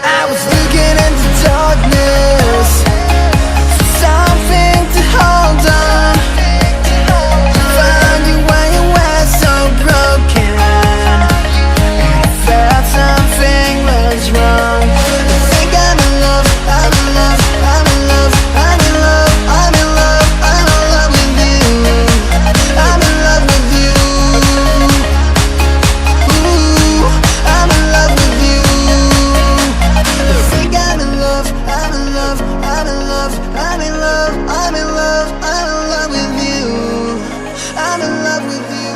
I was looking into darkness for something to hold on. Found you when you were so broken, and I felt something was wrong. I think I'm in love, I'm in love, I'm in love, I'm in love, I'm in love, I'm in love with you. I'm in love with you. Ooh, I'm in love with you. I think I'm in love, I'm in love, I'm in love, I'm in love, I'm in love, I'm in love with you. I'm in love with you.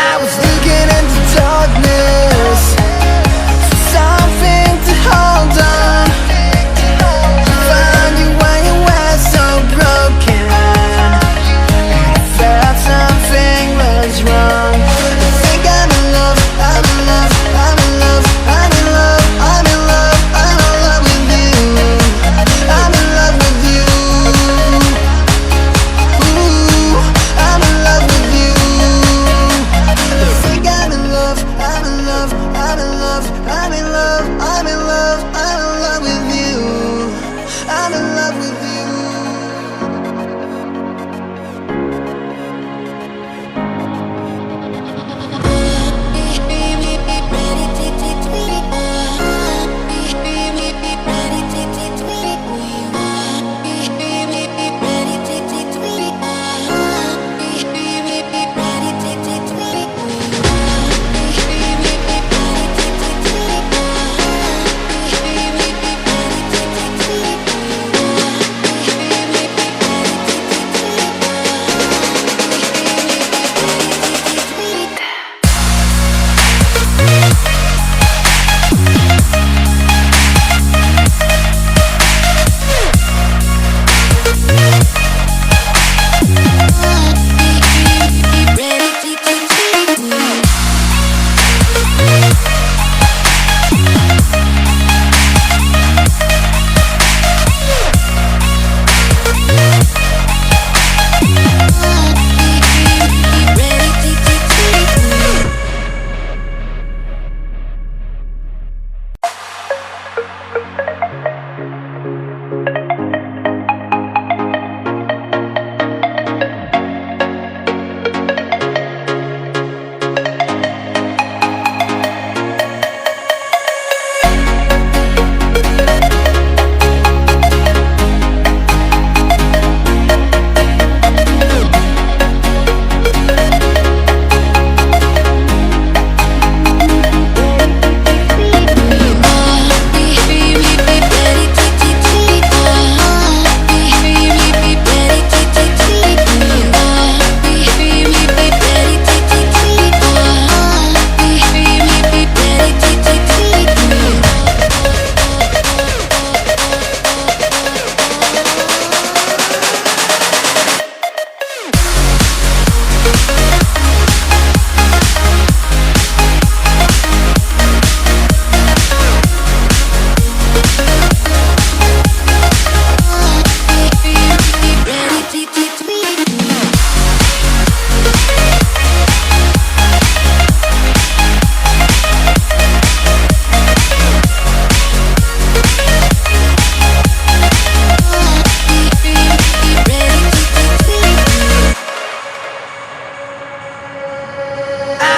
I was looking into darkness for something to hold on. Found you when you were so broken, and I felt something was wrong. I think I'm in love, I'm in love, I'm in love, I'm in love, I'm in love, I'm in love with you. I'm in love with you. Ooh, I'm in love with you. I think I'm in love, I'm in love,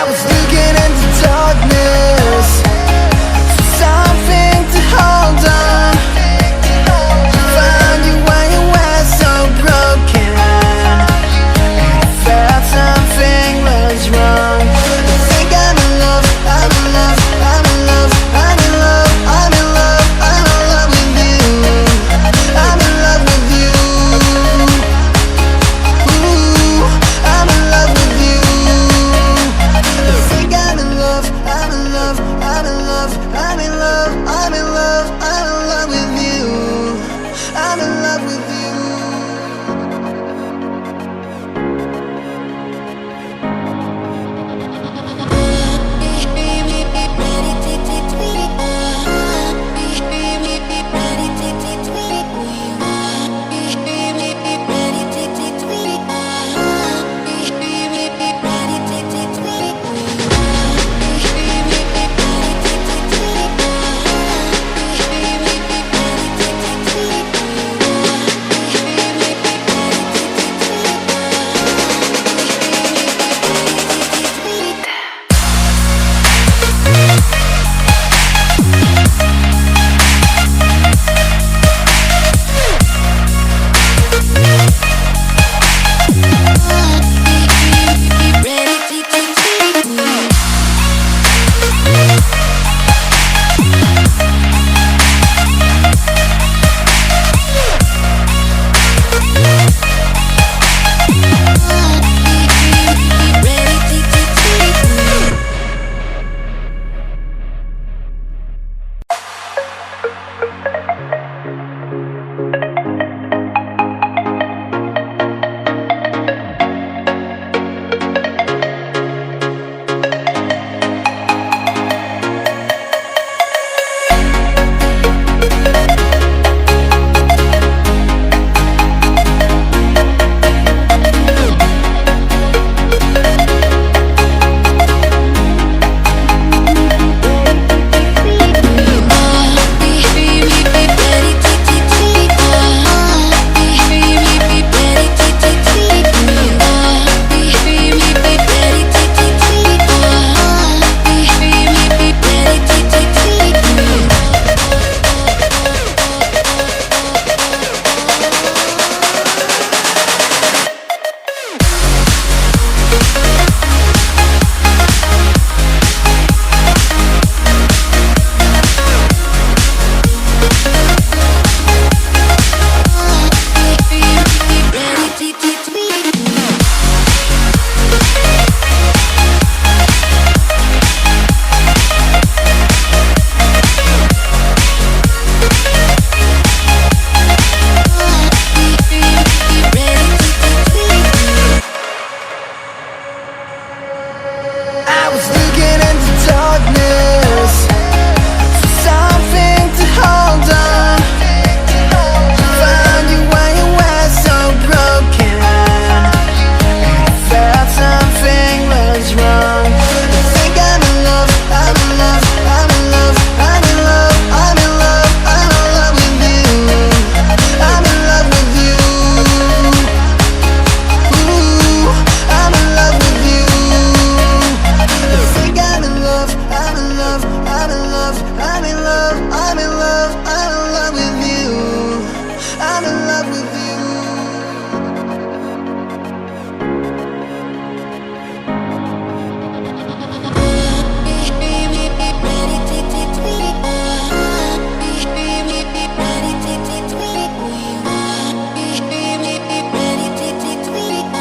I was looking into darkness for something to hold on. Found you when you were so broken, and I felt something was wrong. I think I'm in love, I'm in love, I'm in love, I'm in love, I'm in love, I'm in love with you. I'm in love with you. Ooh, I'm in love with you. I think I'm in love, I'm in love, I'm in love, I'm in love, I'm in love, I'm in love with you. I'm in love with you. I was